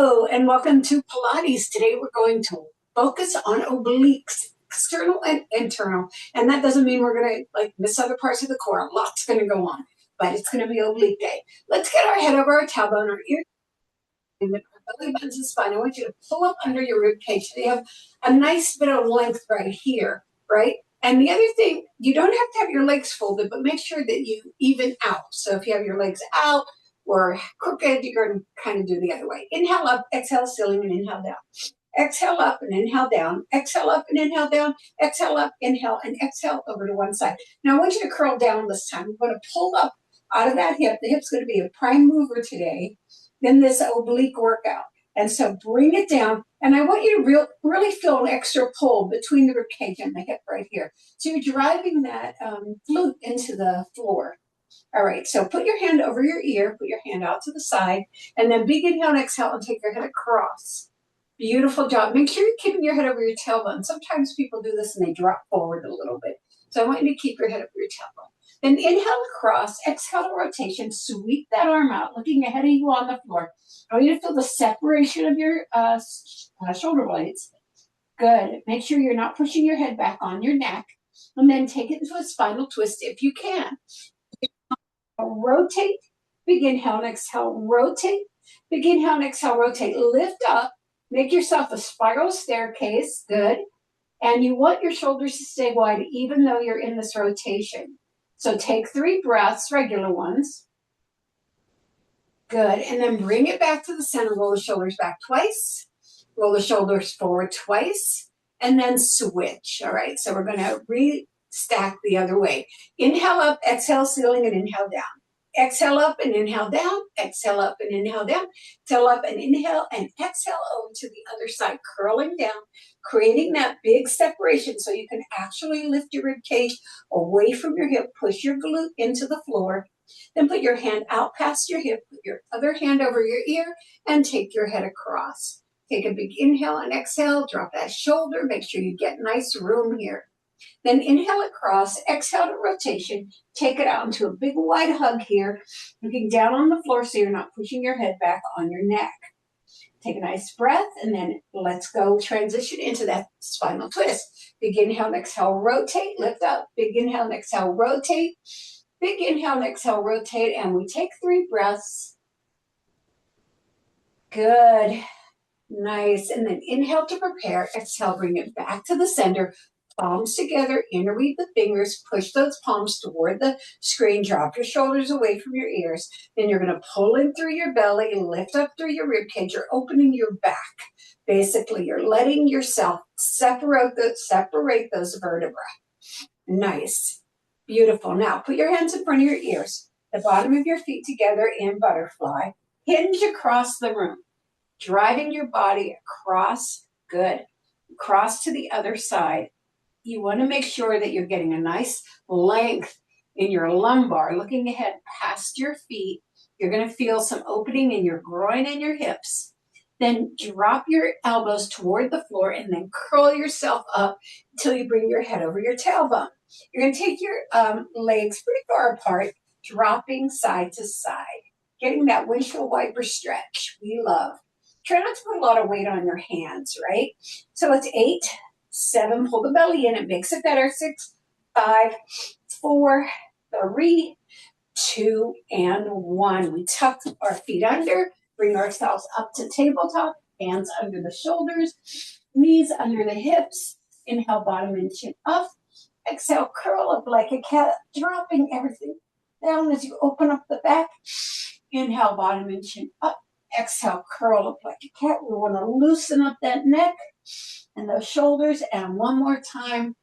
Hello and welcome to Pilates. Today we're going to focus on obliques, external and internal. And that doesn't mean we're going to miss other parts of the core. Lots going to go on, but it's going to be oblique day. Let's get our head over our tailbone, our ear, and our belly buttons and spine. I want you to pull up under your rib cage so you have a nice bit of length right here, right? And the other thing, you don't have to have your legs folded, but make sure that you even out. So if you have your legs out, or crooked, you're going to kind of do the other way. Inhale up, exhale, ceiling, and inhale down. Exhale up and inhale down. Exhale up and inhale down. Exhale up, inhale, and exhale over to one side. Now I want you to curl down this time. We're going to pull up out of that hip. The hip's going to be a prime mover today in this oblique workout. And so bring it down. And I want you to really feel an extra pull between the ribcage and the hip right here. So you're driving that glute into the floor. All right, so put your hand over your ear, put your hand out to the side, and then big inhale and exhale and take your head across. Beautiful job. Make sure you're keeping your head over your tailbone. Sometimes people do this and they drop forward a little bit. So I want you to keep your head over your tailbone. Then inhale across, exhale to rotation, sweep that arm out, looking ahead of you on the floor. I want you to feel the separation of your shoulder blades. Good. Make sure you're not pushing your head back on your neck. And then take it into a spinal twist if you can. Rotate, big inhale and exhale, rotate, big inhale and exhale, rotate, lift up, make yourself a spiral staircase, good, and you want your shoulders to stay wide even though you're in this rotation. So take 3 breaths, regular ones, good, and then bring it back to the center, roll the shoulders back twice, roll the shoulders forward twice, and then switch, all right, so we're going to stack the other way. Inhale up, exhale, ceiling, and inhale down. Exhale up and inhale down. Exhale up and inhale down. Exhale up and inhale and exhale over to the other side, curling down, creating that big separation so you can actually lift your rib cage away from your hip, push your glute into the floor, then put your hand out past your hip, put your other hand over your ear, and take your head across. Take a big inhale and exhale, drop that shoulder, make sure you get nice room here. Then inhale across, exhale to rotation, take it out into a big wide hug here, looking down on the floor so you're not pushing your head back on your neck. Take a nice breath, and then let's go transition into that spinal twist. Big inhale and exhale, rotate, lift up. Big inhale and exhale, rotate. Big inhale and exhale, rotate, and we take 3 breaths. Good. Nice. And then inhale to prepare, exhale, bring it back to the center. Palms together, interweave the fingers, push those palms toward the screen, drop your shoulders away from your ears. Then you're going to pull in through your belly, lift up through your rib cage. You're opening your back. Basically, you're letting yourself separate those vertebrae. Nice. Beautiful. Now, put your hands in front of your ears, the bottom of your feet together in butterfly. Hinge across the room, driving your body across. Good. Cross to the other side. You want to make sure that you're getting a nice length in your lumbar, looking ahead past your feet. You're going to feel some opening in your groin and your hips. Then drop your elbows toward the floor and then curl yourself up until you bring your head over your tailbone. You're going to take your legs pretty far apart, dropping side to side, getting that windshield wiper stretch we love. Try not to put a lot of weight on your hands, right? So it's 8, 7, pull the belly in, it makes it better. 6, 5, 4, 3, 2, and 1. We tuck our feet under, bring ourselves up to tabletop, hands under the shoulders, knees under the hips. Inhale, bottom and chin up. Exhale, curl up like a cat, dropping everything down as you open up the back. Inhale, bottom and chin up. Exhale, curl up like a cat. We want to loosen up that neck and those shoulders, and one more time,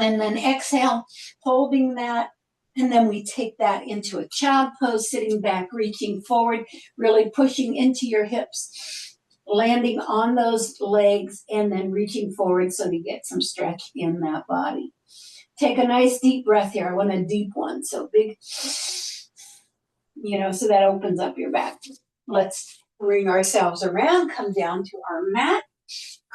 and then exhale, holding that, and then we take that into a child pose, sitting back, reaching forward, really pushing into your hips, landing on those legs, and then reaching forward so you get some stretch in that body. Take a nice deep breath here. I want a deep one, so big, so that opens up your back. Let's bring ourselves around, come down to our mat.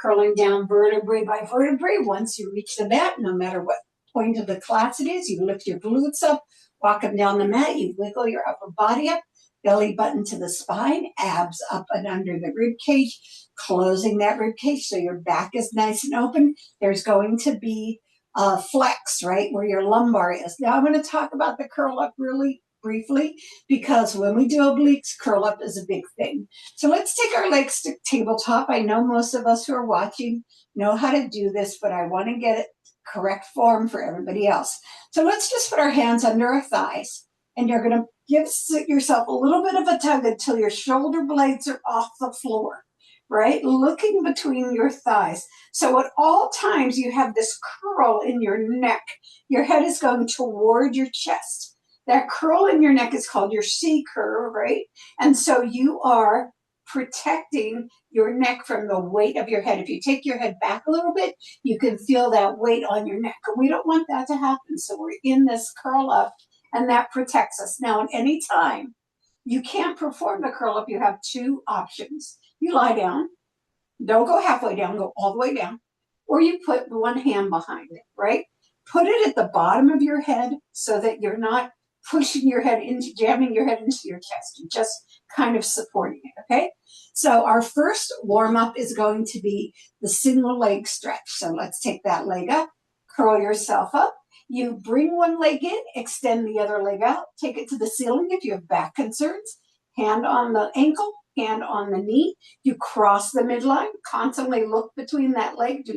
Curling down vertebrae by vertebrae. Once you reach the mat, no matter what point of the class it is, you lift your glutes up, walk them down the mat, you wiggle your upper body up, belly button to the spine, abs up and under the rib cage, closing that rib cage so your back is nice and open. There's going to be a flex, right, where your lumbar is. Now I'm going to talk about the curl up really briefly, because when we do obliques, curl up is a big thing. So let's take our legs to tabletop. I know most of us who are watching know how to do this, but I want to get it correct form for everybody else. So let's just put our hands under our thighs, and you're going to give yourself a little bit of a tug until your shoulder blades are off the floor, right? Looking between your thighs. So at all times you have this curl in your neck. Your head is going toward your chest. That curl in your neck is called your C curve, right? And so you are protecting your neck from the weight of your head. If you take your head back a little bit, you can feel that weight on your neck. And we don't want that to happen. So we're in this curl up, and that protects us. Now, at any time, you can't perform the curl up. You have two options. You lie down. Don't go halfway down. Go all the way down. Or you put one hand behind it, right? Put it at the bottom of your head so that you're not pushing your head into, jamming your head into your chest. You're just kind of supporting it, okay? So our first warm-up is going to be the single leg stretch. So let's take that leg up, curl yourself up. You bring one leg in, extend the other leg out, take it to the ceiling if you have back concerns, hand on the ankle, hand on the knee. You cross the midline, constantly look between that leg.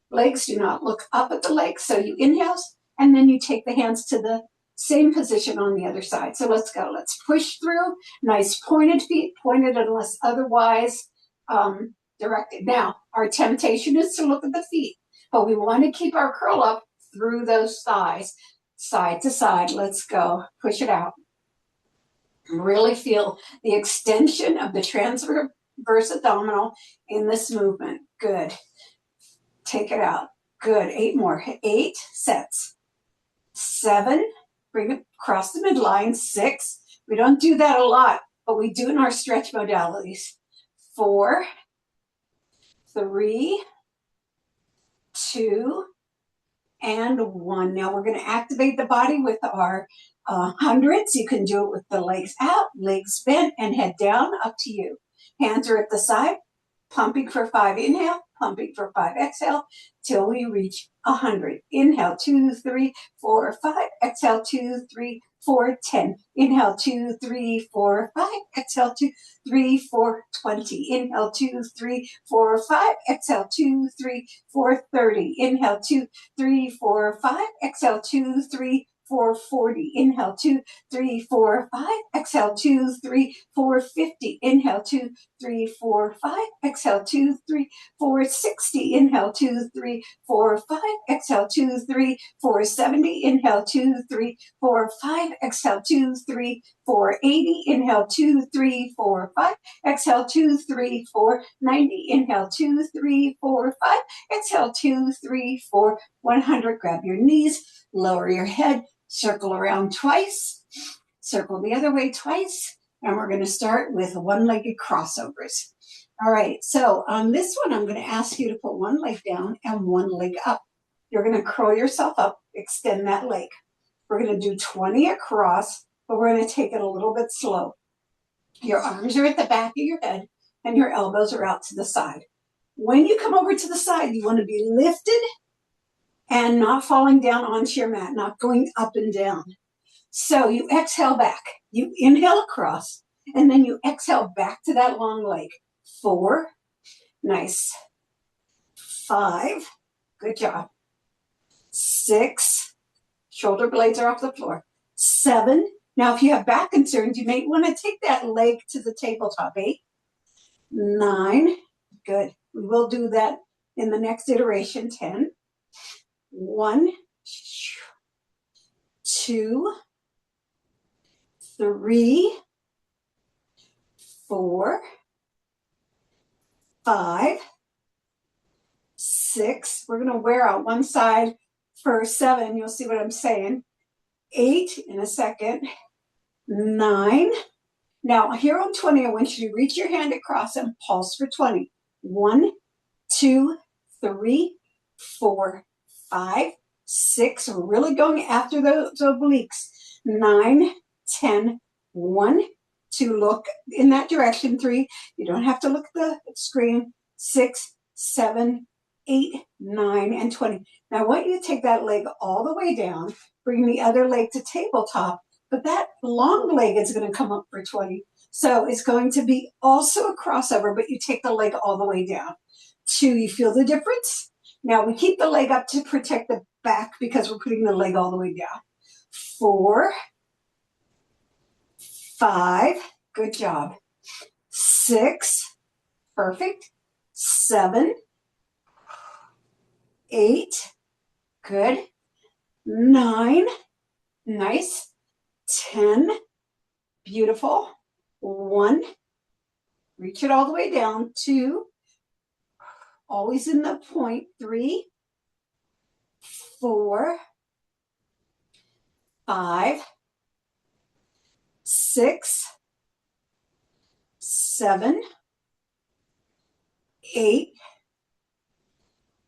Legs do not look up at the legs. So you inhale, and then you take the hands to the same position on the other side. So let's go. Let's push through. Nice pointed feet, pointed unless otherwise directed. Now, our temptation is to look at the feet, but we want to keep our curl up through those thighs, side to side. Let's go. Push it out. Really feel the extension of the transverse abdominal in this movement. Good. Take it out. Good. 8 more. 8 sets. 7. Bring it across the midline. 6. We don't do that a lot, but we do in our stretch modalities. 4, 3, 2, and 1. Now we're going to activate the body with our hundreds. You can do it with the legs out, legs bent, and head down. Up to you. Hands are at the side. Pumping for 5. Inhale. Pumping for 5. Exhale till we reach 100. Inhale, 2, 3, 4, 5. Exhale, 2, 3, 4, 10. Inhale, 2, 3, 4, 5. Exhale, 2, 3, 4, 20. Inhale, 2, 3, 4, 5. Exhale, 2, 3, 4, 30. Inhale, 2, 3, 4, 5. Exhale, 2, 3, 4, 40. Inhale, 2, 3, 4, 5. Exhale, 2, 3, 4, 50. Inhale, 2, 3, 4, 5. Exhale, 2, 3, 4, 60. Inhale, 2, 3, 4, 5. Exhale, 2, 3, 4, 70. Inhale, 2, 3, 4, 5. Exhale, 2, 3, 4, 80. Inhale, 2, 3, 4, 5. Exhale, 2, 3, 4, 90. Inhale, 2, 3, 4, 5. Exhale, 2, 3, 4, 100. Grab your knees, lower your head, circle around twice, circle the other way twice, and we're going to start with one-legged crossovers. All right, so on this one, I'm going to ask you to put one leg down and one leg up. You're going to curl yourself up, extend that leg. We're going to do 20 across, but we're going to take it a little bit slow. Your arms are at the back of your head, and your elbows are out to the side. When you come over to the side, you want to be lifted and not falling down onto your mat, not going up and down. So you exhale back. You inhale across, and then you exhale back to that long leg. 4, nice. 5, good job. 6, shoulder blades are off the floor. 7, now if you have back concerns, you may want to take that leg to the tabletop. 8, 9, good. We will do that in the next iteration. 10, 1, 2, 3, 4, 5, 6. We're going to wear out one side for 7. You'll see what I'm saying. 8 in a second. 9. Now here on 20, I want you to reach your hand across and pulse for 20. 1, 2, 3, 4, 5, 6. We're really going after those obliques. 9, 10, 1, to look in that direction. 3, you don't have to look at the screen. 6, 7, 8, 9, and 20. Now I want you to take that leg all the way down, bring the other leg to tabletop, but that long leg is going to come up for 20. So it's going to be also a crossover, but you take the leg all the way down. 2, you feel the difference? Now we keep the leg up to protect the back because we're putting the leg all the way down. 4, 5, good job. 6, perfect. 7, 8, good. 9, nice. 10, beautiful. 1, reach it all the way down. 2, always in the point. 3, 4, 5, 6, 7, 8,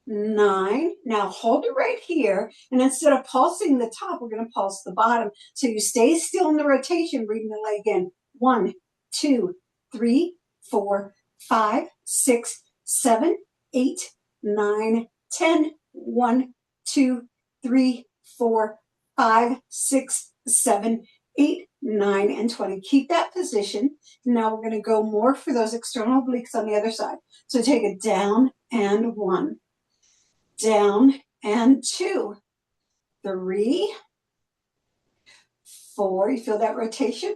9. Now hold it right here, and instead of pulsing the top, we're going to pulse the bottom. So you stay still in the rotation, bring the leg in. 1, 2, 3, 4, 5, 6, 7, 8, 9, 10. 1, 2, 3, 4, 5, 6, 7, 8, 9, and 20. Keep that position. Now we're going to go more for those external obliques on the other side. So take it down and 1. Down and 2, 3, 4, you feel that rotation?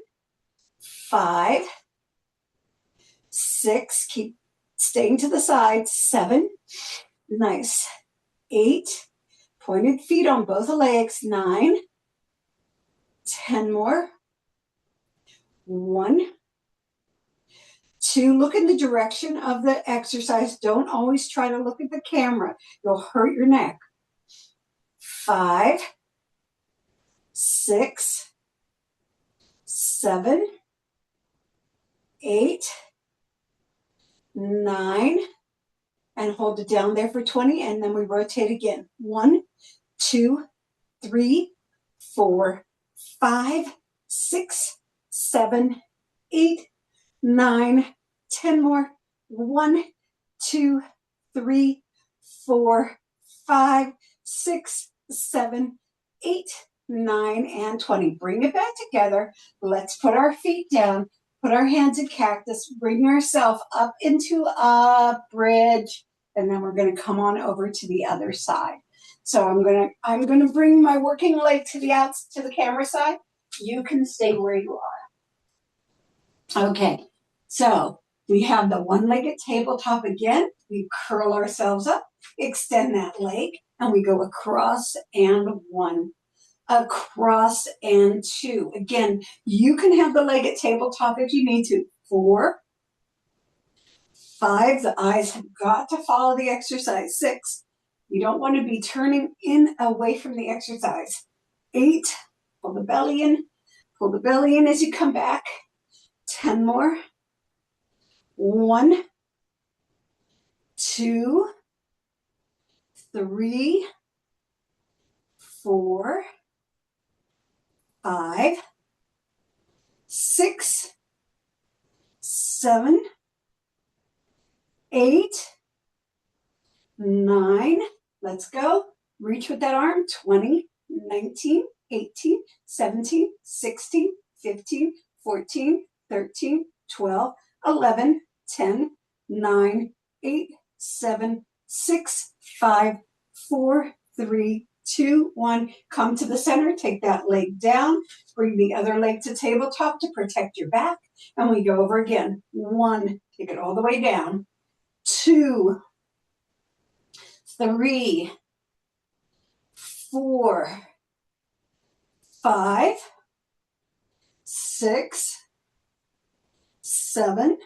5, 6, keep staying to the side. 7, nice. 8, pointed feet on both legs. 9, 10 more. 1, 2, look in the direction of the exercise. Don't always try to look at the camera. You'll hurt your neck. 5, 6, 7, 8, 9, and hold it down there for 20, and then we rotate again. 1, 2, 3, 4, 5, 6, 7, 8, 9, 10 more. 1, 2, 3, 4, 5, 6, 7, 8, 9, and 20. Bring it back together. Let's put our feet down, put our hands in cactus, bring ourselves up into a bridge, and then we're going to come on over to the other side. So I'm going to bring my working leg to the camera side. You can stay where you are. Okay. So we have the one-legged tabletop again. We curl ourselves up, extend that leg, and we go across and 1, across and 2. Again, you can have the leg at tabletop if you need to. 4, 5, the eyes have got to follow the exercise. 6, you don't want to be turning in away from the exercise. 8, pull the belly in as you come back. 10 more. 1, 2, 3, 4, 5, 6, 7, 8, 9. Let's go. Reach with that arm. 20, 19, 18, 17, 16, 15, 14, 13, 12, 11, 10, 9, 8, 7, 6, 5, 4, 3, 2, 1. Come to the center. Take that leg down. Bring the other leg to tabletop to protect your back. And we go over again. 1. Take it all the way down. 2, 3, 4, 5, 6, 7,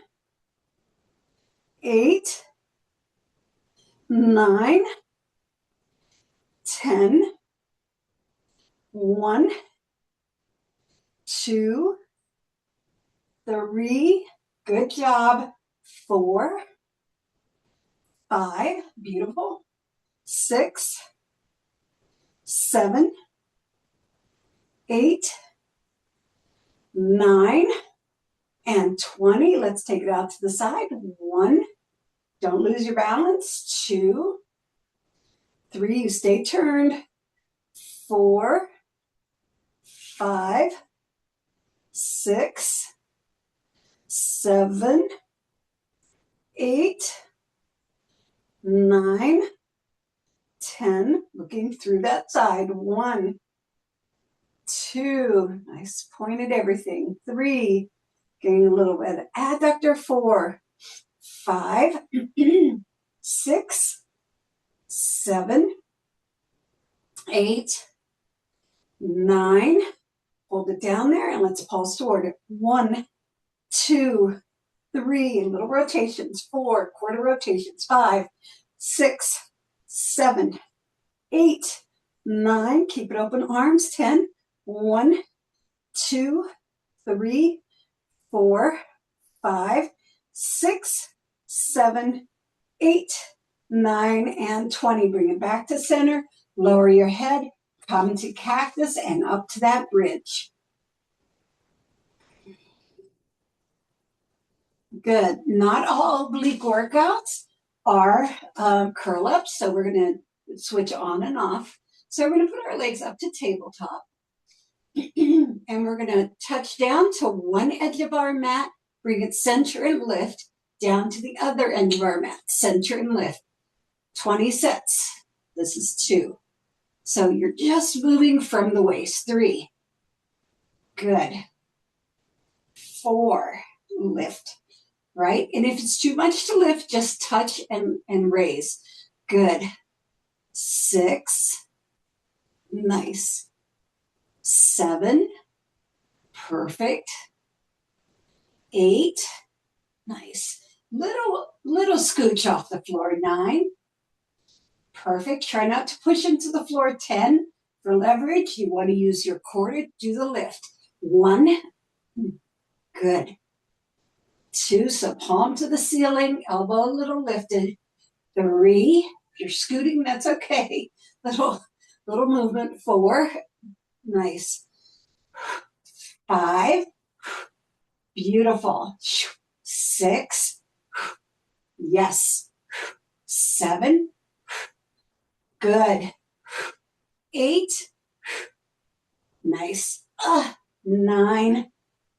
8, 9, 10, 1, 2, 3, good job. 4, 5, beautiful. 6, 7, 8, 9, and 20. Let's take it out to the side. 1, don't lose your balance. 2, 3, you stay turned. 4, 5, 6, 7, 8, 9, 10. Looking through that side. 1, 2, nice pointed everything. 3, getting a little bit of adductor. 4, 5, 6, 7, 8, 9. Hold it down there and let's pulse toward it. 1, 2, 3, little rotations. 4, quarter rotations. 5, 6, 7, 8, 9. Keep it open. Arms. 10. 1, 2, 3, 4, 5, 6, 7, 8, 9, and 20. Bring it back to center. Lower your head. Come to cactus and up to that bridge. Good. Not all oblique workouts are curl ups, so we're going to switch on and off. So we're going to put our legs up to tabletop. And we're going to touch down to one edge of our mat, bring it center and lift, down to the other end of our mat, center and lift. 20 sets. This is 2. So you're just moving from the waist. 3. Good. 4. Lift. Right? And if it's too much to lift, just touch and raise. Good. 6. Nice. 7. Perfect. 8. Nice. Little scooch off the floor. 9. Perfect. Try not to push into the floor. 10. For leverage, you want to use your core to do the lift. 1. Good. 2, so palm to the ceiling, elbow a little lifted. 3, if you're scooting, that's okay. Little movement. 4, nice. 5, beautiful. 6, yes. 7, good. 8, nice. 9,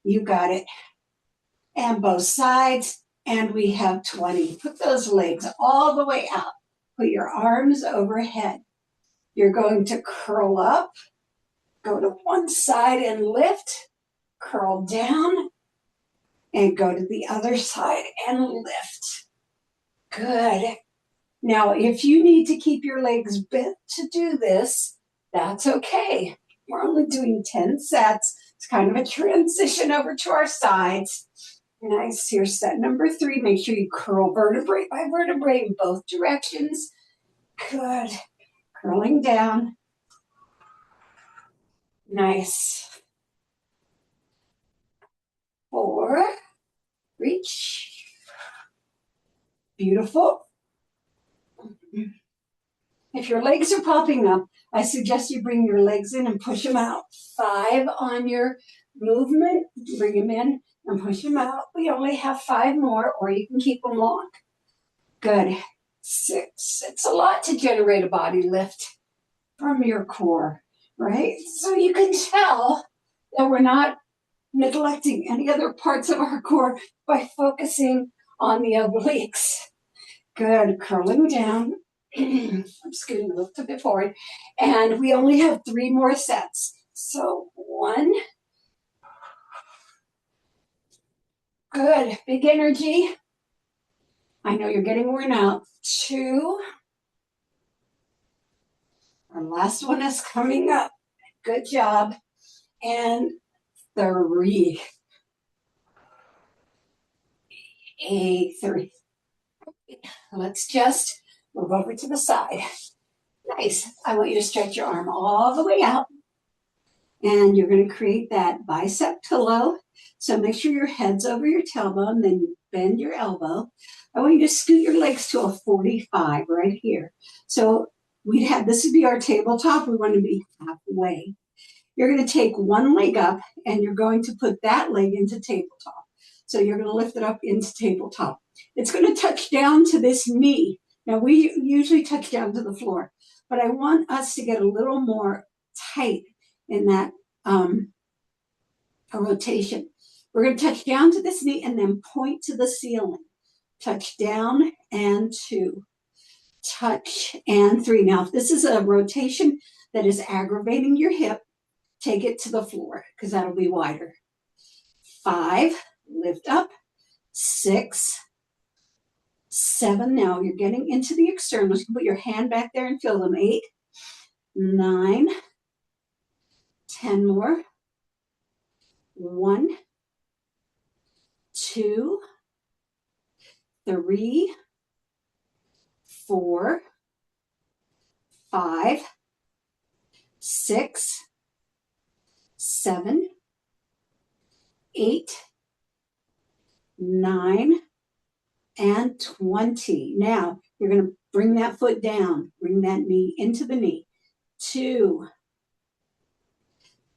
you got it. And both sides, and we have 20. Put those legs all the way out. Put your arms overhead. You're going to curl up, go to one side and lift, curl down, and go to the other side and lift. Good. Now, if you need to keep your legs bent to do this, that's okay. We're only doing 10 sets. It's kind of a transition over to our sides. Nice. Here's set number 3. Make sure you curl vertebrae by vertebrae in both directions. Good. Curling down. Nice. 4. Reach. Beautiful. If your legs are popping up, I suggest you bring your legs in and push them out. 5 on your movement. Bring them in and push them out. We only have 5 more, or you can keep them long. Good. 6. It's a lot to generate a body lift from your core, right? So you can tell that we're not neglecting any other parts of our core by focusing on the obliques. Good. Curling down. I'm scooting a little bit forward. And we only have 3 more sets. So 1. Good. Big energy. I know you're getting worn out. 2. Our last one is coming up. Good job. And 3. 3. Let's just move over to the side. Nice. I want you to stretch your arm all the way out. And you're going to create that bicep pillow. So make sure your head's over your tailbone, then you bend your elbow. I want you to scoot your legs to a 45 right here. So this would be our tabletop. We want to be halfway. You're going to take one leg up and you're going to put that leg into tabletop. So you're going to lift it up into tabletop. It's going to touch down to this knee. Now we usually touch down to the floor, but I want us to get a little more tight in that a rotation. We're going to touch down to this knee and then point to the ceiling. Touch down and 2. Touch and 3. Now, if this is a rotation that is aggravating your hip, take it to the floor because that'll be wider. 5, lift up. 6, 7. Now you're getting into the externals. You can put your hand back there and feel them. 8, 9, 10 more. 1, 2, 3, 4, 5, 6, 7, 8, 9, and 20. Now you're going to bring that foot down, bring that knee into the knee. 2,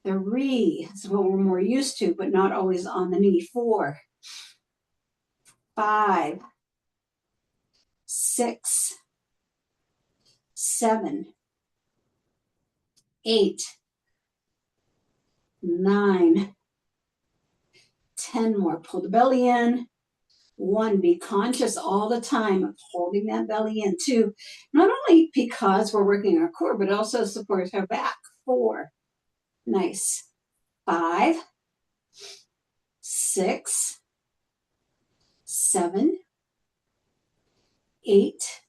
3, this is what we're more used to, but not always on the knee. 4, 5, 6, 7, 8, 9, 10 more. Pull the belly in. 1, be conscious all the time of holding that belly in. 2, not only because we're working our core, but also supports our back. 4, nice. 5, 6, 7, 8,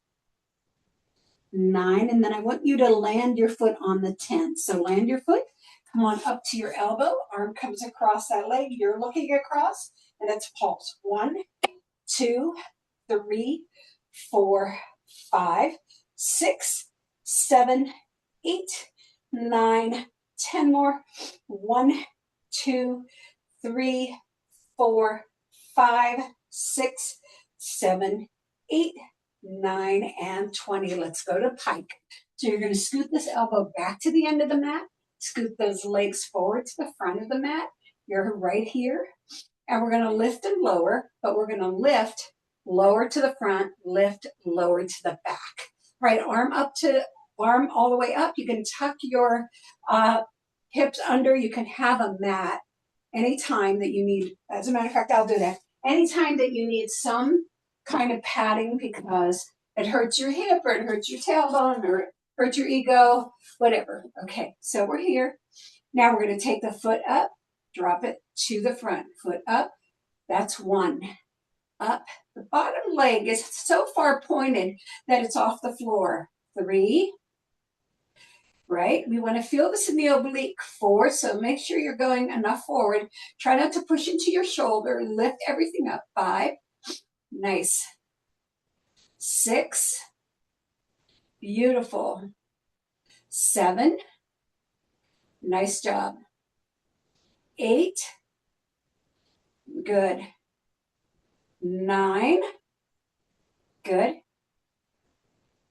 9, and then I want you to land your foot on the 10. So land your foot, come on up to your elbow, arm comes across that leg, you're looking across, and it's pulse. 1, 2, 3, 4, 5, 6, 7, 8, 9, 10 more. 1, 2, 3, 4, 5, 6, 7, 8, 9, and 20. Let's go to pike. So you're going to scoot this elbow back to the end of the mat, scoot those legs forward to the front of the mat. You're right here. And we're going to lift and lower, but we're going to lift, lower to the front, lift, lower to the back. Right, arm all the way up. You can tuck your hips under. You can have a mat anytime that you need. As a matter of fact, I'll do that. Anytime that you need some kind of padding because it hurts your hip or it hurts your tailbone or it hurts your ego, whatever. Okay, so we're here. Now we're going to take the foot up. Drop it to the front, foot up. That's 1. Up. The bottom leg is so far pointed that it's off the floor. 3. Right? We want to feel this in the oblique. 4. So make sure you're going enough forward. Try not to push into your shoulder. Lift everything up. 5. Nice. 6. Beautiful. 7. Nice job. 8, good. 9, good.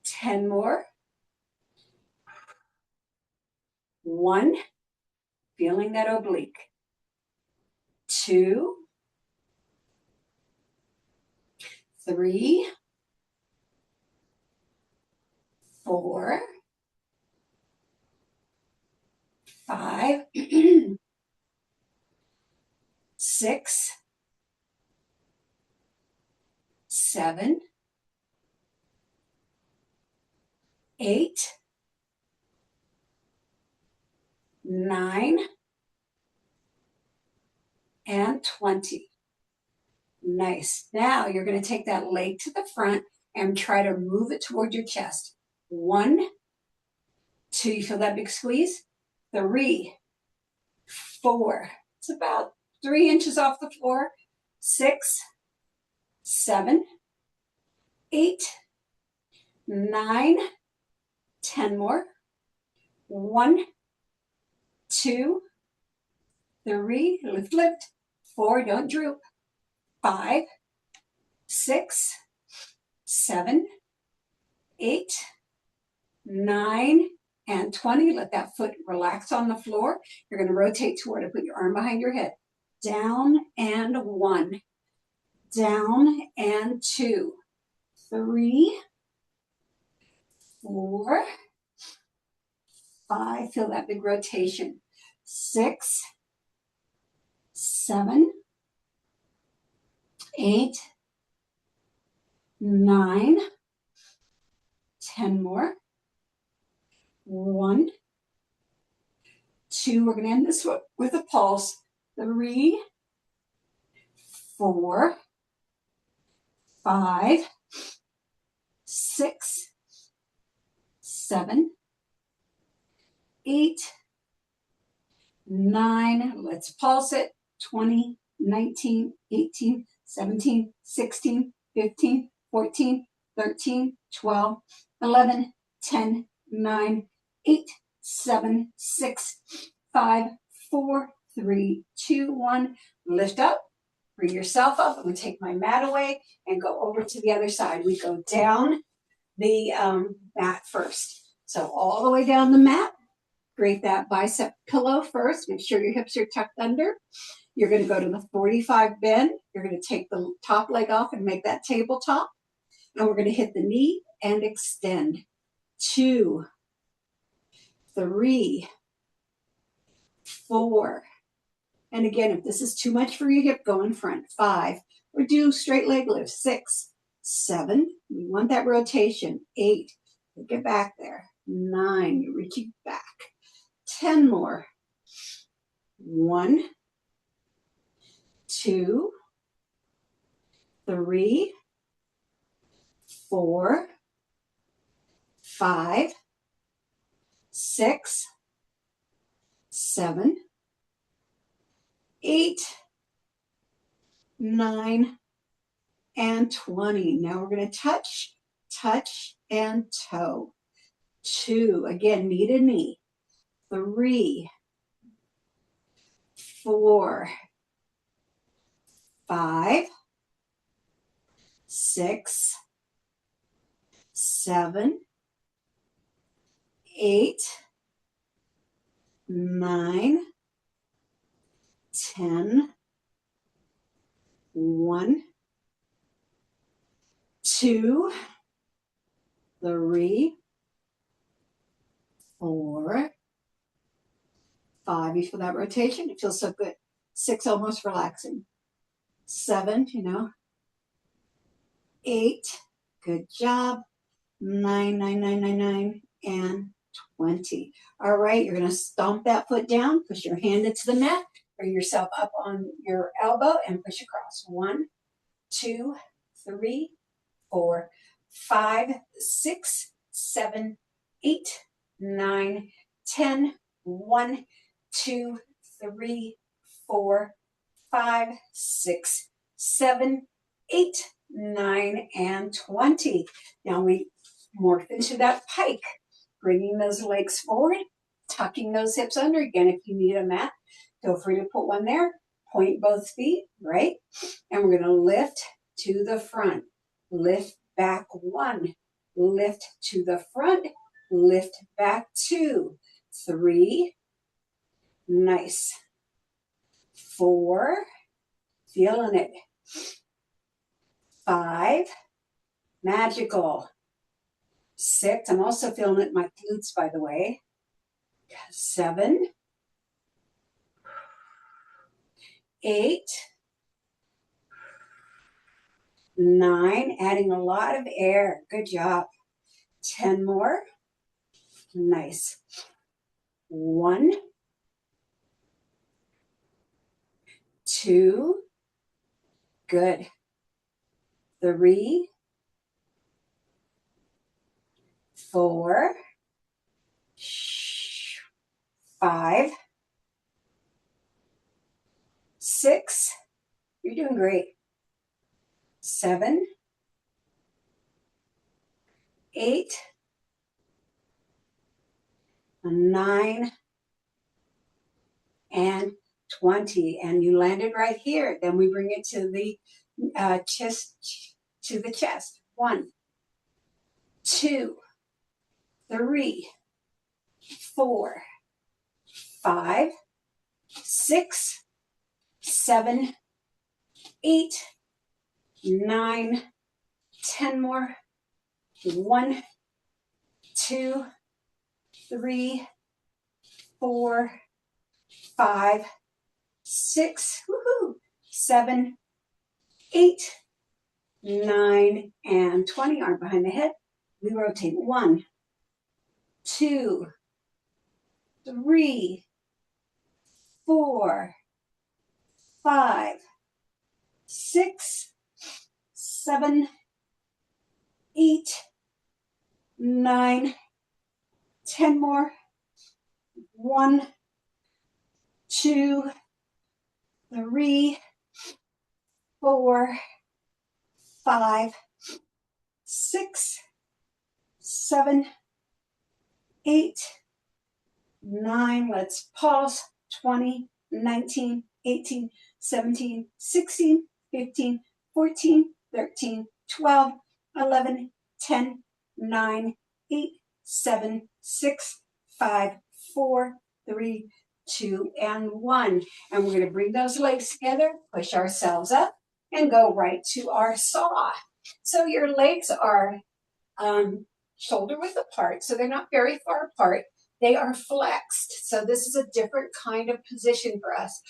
10 more. 1, feeling that oblique. 2, 3, 4, 5, 6, 7, 8, 9, and 20. Nice. Now you're going to take that leg to the front and try to move it toward your chest. 1, 2, you feel that big squeeze? 3, 4, it's about 3 inches off the floor. 6, 7, 8, 9, 10 more. 1, 2, 3, lift, lift. 4, don't droop. 5, 6, 7, 8, 9, and 20. Let that foot relax on the floor. You're going to rotate toward it. Put your arm behind your head. Down and 1. down, and 2, 3, 4, 5, feel that big rotation, 6, 7, 8, 9, 10 more, 1, 2, we're going to end this with a pulse, 3, 4, 5, 6, 7, 8, 9, let's pulse it, 20, 19, 18, 17, 16, 15, 14, 13, 12, 11, 10, 9, 8, 7, 6, 5, 4, 3, 2, 1. Lift up, bring yourself up. I'm going to take my mat away and go over to the other side. We go down the mat first. So all the way down the mat. Create that bicep pillow first. Make sure your hips are tucked under. You're going to go to the 45 bend. You're going to take the top leg off and make that tabletop. And we're going to hit the knee and extend. 2, 3, 4. And again, if this is too much for your hip, go in front. 5. Or do straight leg lifts. 6, 7. You want that rotation. 8. Get back there. 9. You're reaching back. 10 more. 1, 2, 3, 4, 5, 6, 7, 8, 9, and 20. Now we're going to touch, and toe. 2, again, knee to knee. 3, 4, 5, 6, 7, 8, 9, 10, 1, 2, 3, 4, 5. You feel that rotation? It feels so good. 6, almost relaxing. 7, 8, good job. 9, 9, 9, 9, 9, and 20. All right, you're going to stomp that foot down, push your hand into the mat, bring yourself up on your elbow, and push across. 1, 2, 3, 4, 5, 6, 7, 8, 9, 10. 1, 2, 3, 4, 5, 6, 7, 8, 9, and 20. Now we morph into that pike, bringing those legs forward, tucking those hips under. Again, if you need a mat, feel free to put one there. Point both feet, right? And we're going to lift to the front. Lift back 1. Lift to the front. Lift back 2. 3. Nice. 4. Feeling it. 5. Magical. 6. I'm also feeling it in my glutes, by the way. 7. 8. 9. Adding a lot of air. Good job. 10 more. Nice. 1. 2. Good. 3. 4. 5. 6. You're doing great. 7. 8. 9. And 20. And you landed right here. Then we bring it to the chest. 1, 2, 3, 4, 5, 6, 7, 8, 9, 10 more. 1, 2, 3, 4, 5, 6, woohoo, 7, 8, 9, and 20. Arm behind the head. We rotate. 1, 2, 3, 4, 5, 6, 7, 8, 9, 10 more. 1, 2, 3, 4, 5, 6, 7, 8, 9. Let's pause. 20, 19, 18, 17, 16, 15, 14, 13, 12, 11, 10, 9, 8, 7, 6, 5, 4, 3, 2, and 1. And we're going to bring those legs together, push ourselves up, and go right to our saw. So your legs are shoulder width apart, so they're not very far apart. They are flexed, so this is a different kind of position for us.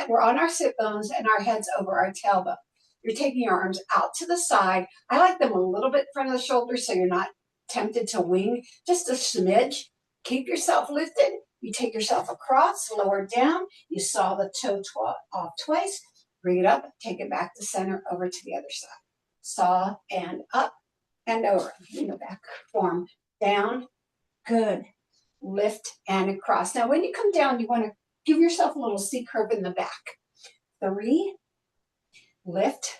We're on our sit bones and our head's over our tailbone. You're taking your arms out to the side. I like them a little bit in front of the shoulders so you're not tempted to wing, just a smidge. Keep yourself lifted. You take yourself across, lower down. You saw the toe off twice. Bring it up, take it back to center, over to the other side. Saw and up and over. In the back form. Down. Good. Lift and across. Now, when you come down, you want to give yourself a little C curve in the back. 3, lift,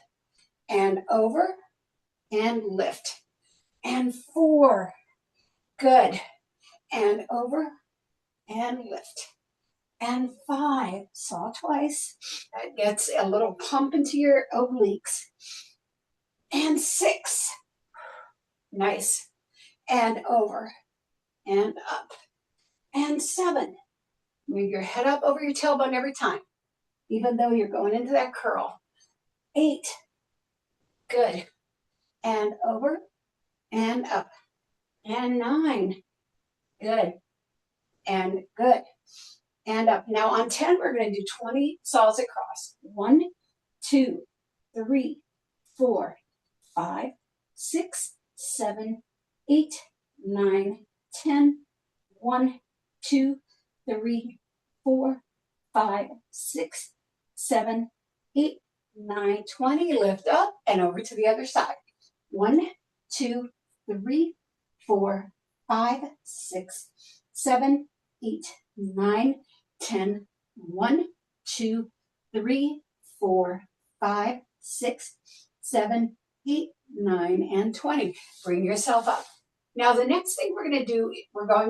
and over, and lift. And 4, good. And over, and lift. And 5, saw twice. That gets a little pump into your obliques. And 6, nice. And over, and up. And 7, move your head up over your tailbone every time, even though you're going into that curl. 8, good. And over, and up. And 9, good. And good. And up. Now on 10, we're going to do 20 saws across. 1, 2, 3, 4, 5, 6, 7, 8, 9, 10. 1, 2, 3, 4, 5, 6, 7, 8, 9, 20. Lift up and over to the other side. 1, 2, 3, 4, 5, 6, 7, 8, 9, 10. 1, 2, 3, 4, 5, 6, 7, 8, 9, and 20. Bring yourself up. Now, the next thing we're going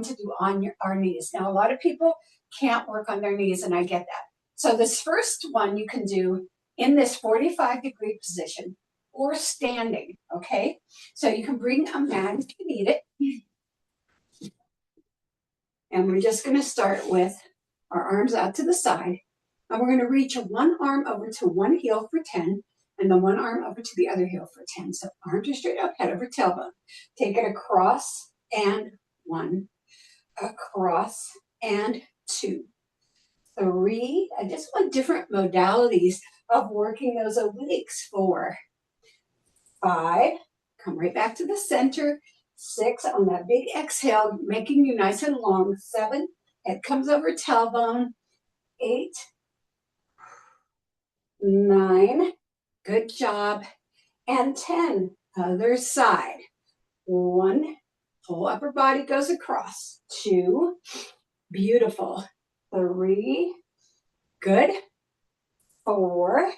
to do on our knees. Now, a lot of people can't work on their knees, and I get that. So this first one you can do in this 45-degree position or standing, okay? So you can bring a mat if you need it. And we're just going to start with our arms out to the side. And we're going to reach one arm over to one heel for 10, and then one arm over to the other heel for 10. So arms are straight up, head over tailbone. Take it across and 1, across and 2, 3. I just want different modalities of working those obliques. 4, 5, come right back to the center. 6, on that big exhale, making you nice and long. 7, head comes over tailbone. 8, 9, good job. And 10, other side. 1, whole upper body goes across. 2, beautiful. 3, good. 4,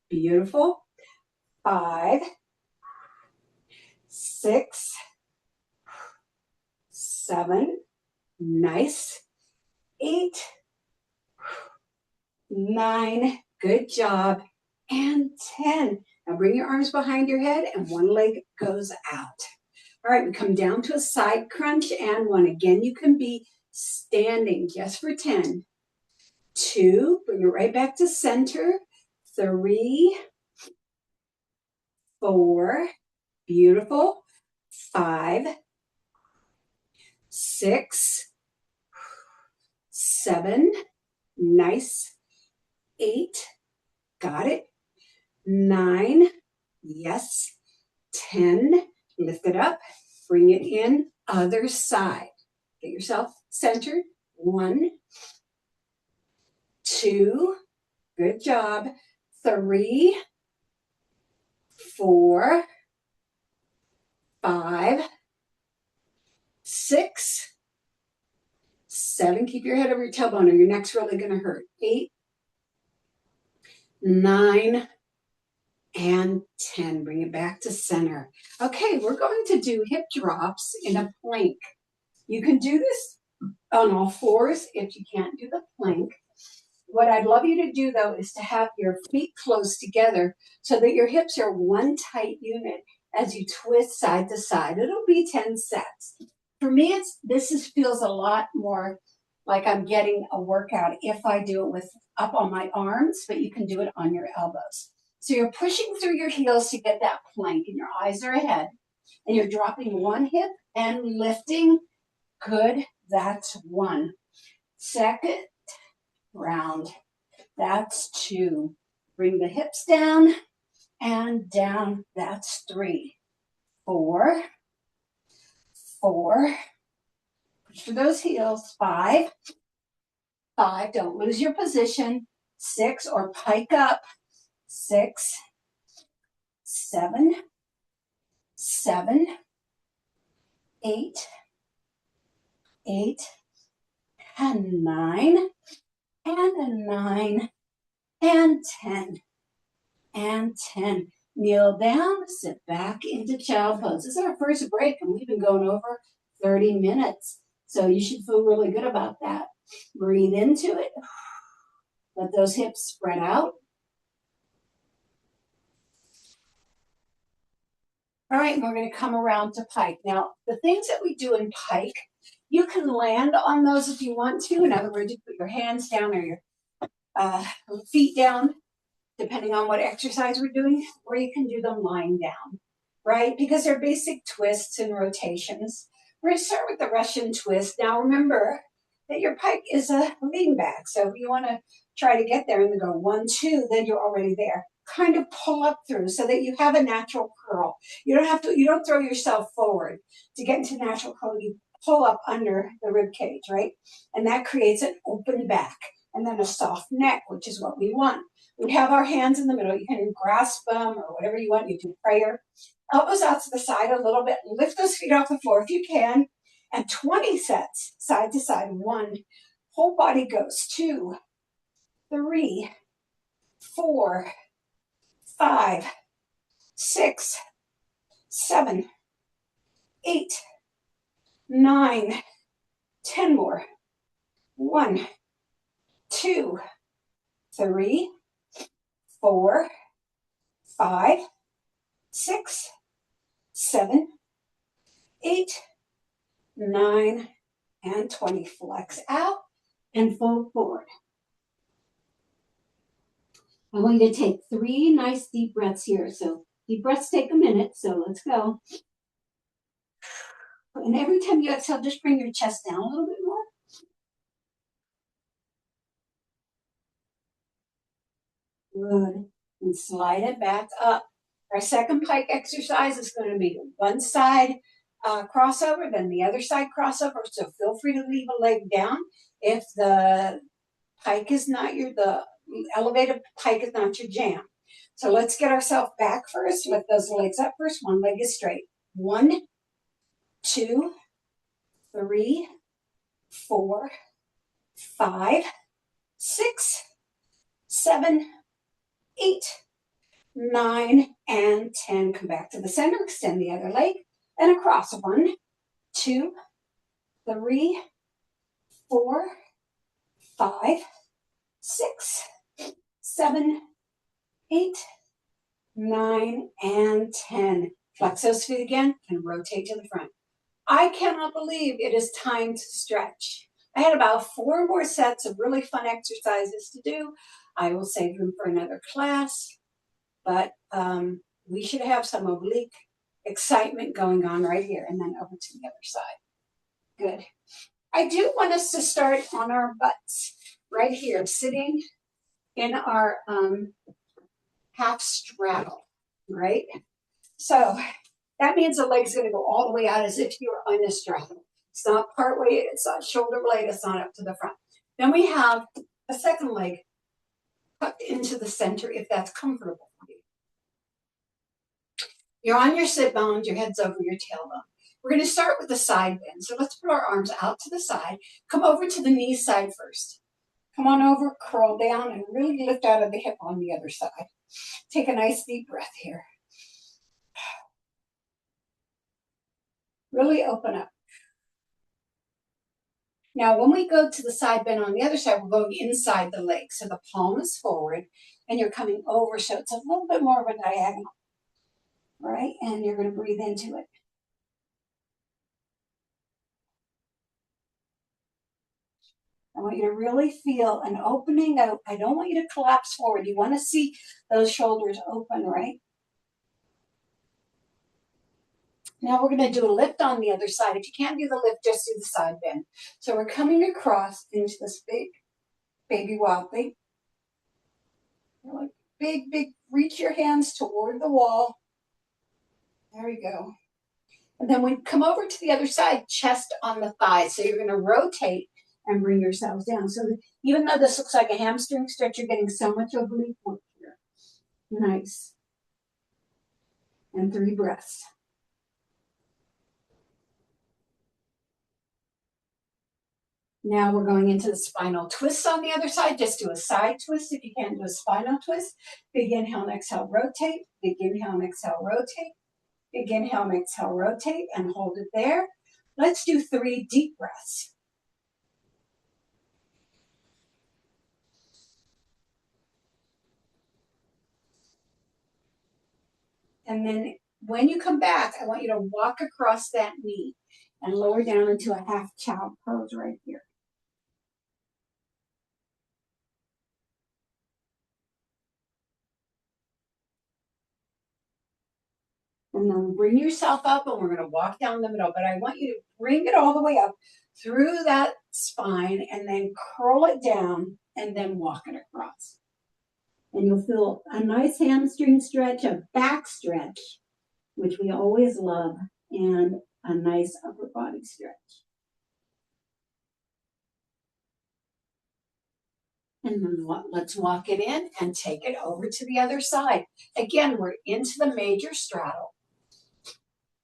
beautiful. 5, 6, 7, nice. 8, 9, good job. And 10. Now bring your arms behind your head and one leg goes out. All right, we come down to a side crunch and 1. Again, you can be standing just for 10. 2, bring it right back to center. 3, 4, beautiful, 5, 6, 7, nice, 8, got it, 9, yes, 10, lift it up, bring it in, other side. Get yourself centered, 1, 2, good job, 3, 4, 5, 6, 7, keep your head over your tailbone or your neck's really going to hurt, 8, 9, and 10. Bring it back to center. Okay, we're going to do hip drops in a plank. You can do this on all fours if you can't do the plank. What I'd love you to do, though, is to have your feet close together so that your hips are one tight unit as you twist side to side. It'll be 10 sets. For me, feels a lot more like I'm getting a workout if I do it with up on my arms, but you can do it on your elbows. So you're pushing through your heels to get that plank, and your eyes are ahead, and you're dropping one hip and lifting. Good, that's 1. Second round, that's 2. Bring the hips down and down, that's 3. 4, 4, push through those heels, 5, 5, don't lose your position, 6, or pike up, 6, 7, 7, 8, 8, and 9, and 9, and 10, and 10. Kneel down, sit back into child pose. This is our first break, and we've been going over 30 minutes. So you should feel really good about that. Breathe into it. Let those hips spread out. All right, we're going to come around to pike. Now, the things that we do in pike, you can land on those if you want to. In other words, you put your hands down or your feet down, depending on what exercise we're doing, or you can do them lying down, right? Because they're basic twists and rotations. We're going to start with the Russian twist. Now, remember that your pike is a lean back. So if you want to try to get there and go 1, 2, then you're already there. Kind of pull up through so that you have a natural curl. You don't throw yourself forward to get into natural curl. You pull up under the rib cage, right? And that creates an open back and then a soft neck, which is what we want. We have our hands in the middle. You can grasp them or whatever you want. You do prayer. Elbows out to the side a little bit. Lift those feet off the floor if you can. And 20 sets side to side. 1. Whole body goes. 2, 3, 4, 5, 6, 7, 8, 9, 10 more. 1, 2, 3, 4, 5, 6, 7, 8, 9, and 20. Flex out and fold forward. I want you to take 3 nice deep breaths here. So deep breaths take a minute, so let's go. And every time you exhale, just bring your chest down a little bit more. Good. And slide it back up. Our second pike exercise is going to be one side crossover, then the other side crossover. So feel free to leave a leg down if the pike is not the elevated pike is not your jam. So let's get ourselves back first. Lift those legs up first. One leg is straight. 1, 2, 3, 4, 5, 6, 7, 8, 9, and 10. Come back to the center. Extend the other leg and across. 1, 2, 3, 4, 5, 6, 7, 8, 9, and 10. Flex those feet again and rotate to the front. I cannot believe it is time to stretch. I had about 4 more sets of really fun exercises to do. I will save them for another class, but we should have some oblique excitement going on right here, and then over to the other side. Good. I do want us to start on our butts right here, sitting in our half straddle, right? So that means the leg's going to go all the way out as if you were on a straddle. It's not part way, it's not shoulder blade, it's not up to the front. Then we have a second leg tucked into the center if that's comfortable for you. You're on your sit bones, your head's over your tailbone. We're going to start with the side bend. So let's put our arms out to the side. Come over to the knee side first. Come on over, curl down, and really lift out of the hip on the other side. Take a nice deep breath here. Really open up. Now, when we go to the side bend on the other side, we're going inside the leg. So the palm is forward, and you're coming over, so it's a little bit more of a diagonal, right? And you're going to breathe into it. I want you to really feel an opening out. I don't want you to collapse forward. You want to see those shoulders open, right? Now we're going to do a lift on the other side. If you can't do the lift, just do the side bend. So we're coming across into this big baby wobbly. Like big, reach your hands toward the wall. There we go. And then we come over to the other side, chest on the thighs. So you're going to rotate and bring yourselves down. So that even though this looks like a hamstring stretch, you're getting so much oblique work here. Nice. And 3 breaths. Now we're going into the spinal twist on the other side. Just do a side twist if you can't do a spinal twist. Big inhale and exhale, rotate. Big inhale and exhale, rotate. Big inhale and exhale, rotate, and hold it there. Let's do 3 deep breaths. And then when you come back, I want you to walk across that knee and lower down into a half child pose right here. And then bring yourself up, and we're going to walk down the middle. But I want you to bring it all the way up through that spine and then curl it down and then walk it across. And you'll feel a nice hamstring stretch, a back stretch, which we always love, and a nice upper body stretch. And then let's walk it in and take it over to the other side. Again, we're into the major straddle.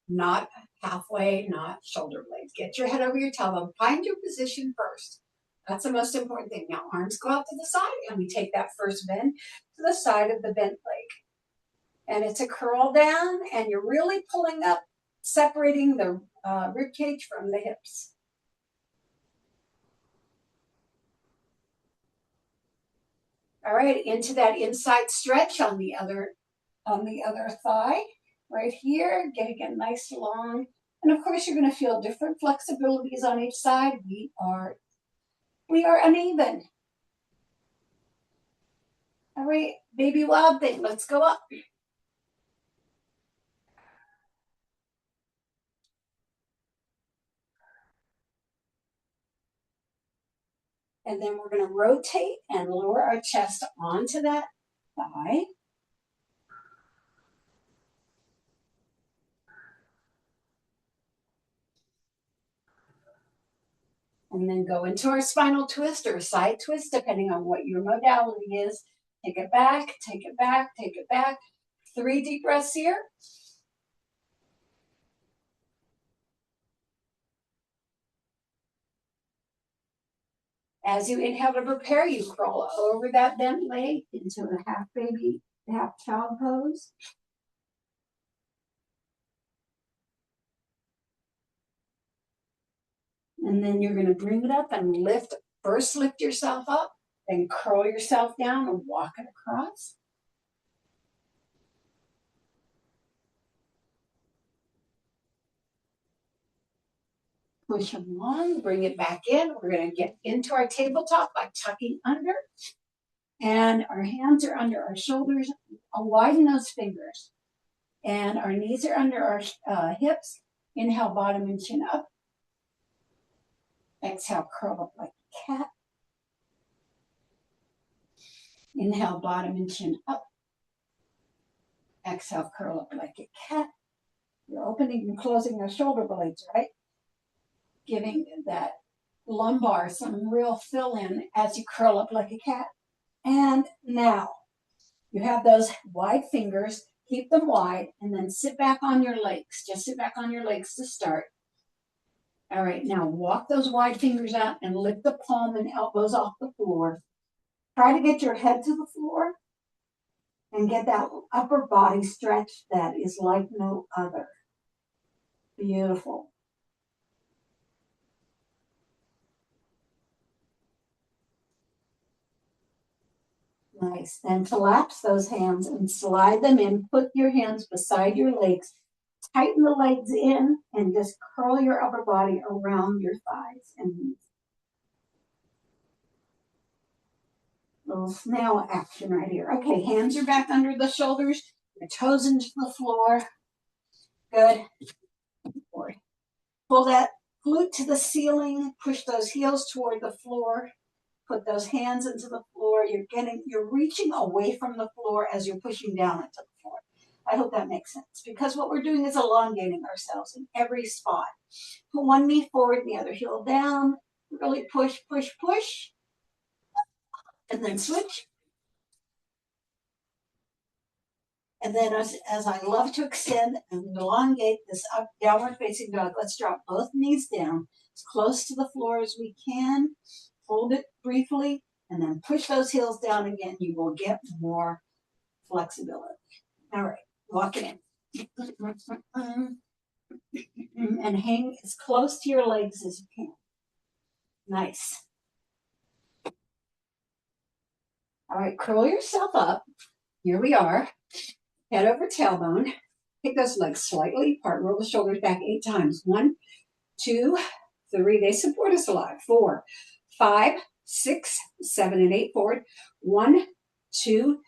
Not halfway, not shoulder blades. Get your head over your tailbone. Find your position first. That's the most important thing. Now, arms go out to the side, and we take that first bend to the side of the bent leg. And it's a curl down, and you're really pulling up, separating the rib cage from the hips. All right, into that inside stretch on the other thigh. Right here, getting it nice long. And of course, you're going to feel different flexibilities on each side. We are uneven. All right, baby wild thing, let's go up. And then we're going to rotate and lower our chest onto that thigh. And then go into our spinal twist or side twist, depending on what your modality is. Take it back, take it back, take it back. 3 deep breaths here. As you inhale to prepare, you crawl over that bent leg into a half baby, half child pose. And then you're going to bring it up and lift. First, lift yourself up, then curl yourself down and walk it across. Push along, bring it back in. We're going to get into our tabletop by tucking under. And our hands are under our shoulders. I'll widen those fingers. And our knees are under our hips. Inhale, bottom and chin up. Exhale, curl up like a cat. Inhale, bottom and chin up. Exhale, curl up like a cat. You're opening and closing your shoulder blades, right? Giving that lumbar some real fill in as you curl up like a cat. And now you have those wide fingers. Keep them wide and then sit back on your legs. Just sit back on your legs to start. All right, now walk those wide fingers out and lift the palm and elbows off the floor. Try to get your head to the floor and get that upper body stretch that is like no other. Beautiful. Nice. Then collapse those hands and slide them in. Put your hands beside your legs. Tighten the legs in and just curl your upper body around your thighs and knees. Little snail action right here. Okay, hands are back under the shoulders. Your toes into the floor. Good. Pull that glute to the ceiling. Push those heels toward the floor. Put those hands into the floor. You're reaching away from the floor as you're pushing down into the floor. I hope that makes sense, because what we're doing is elongating ourselves in every spot. Put one knee forward, the other heel down. Really push, push, push. And then switch. And then as I love to extend and elongate this up downward facing dog, let's drop both knees down as close to the floor as we can. Hold it briefly and then push those heels down again. You will get more flexibility. All right, walk it in. And hang as close to your legs as you can. Nice. All right, curl yourself up. Here we are. Head over tailbone. Take those legs slightly apart. Roll the shoulders back 8 times. 1, 2, 3. They support us a lot. 4, 5, 6, 7, and 8 forward. 1, 2,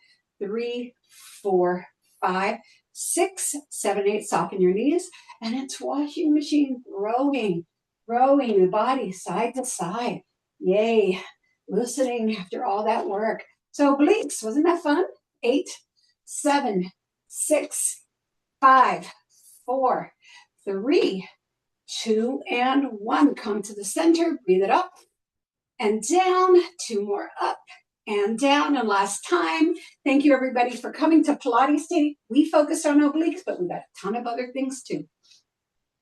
3, 4, 5, 6, 7, 8. Soften your knees. And it's washing machine rowing the body side to side. Yay. Loosening after all that work. So obliques, wasn't that fun? 8, 7, 6, 5, 4, 3, 2, and 1. Come to the center. Breathe it up and down. 2 more up and down. And last time. Thank you, everybody, for coming to Pilates Day. We focused on obliques, but we got a ton of other things too.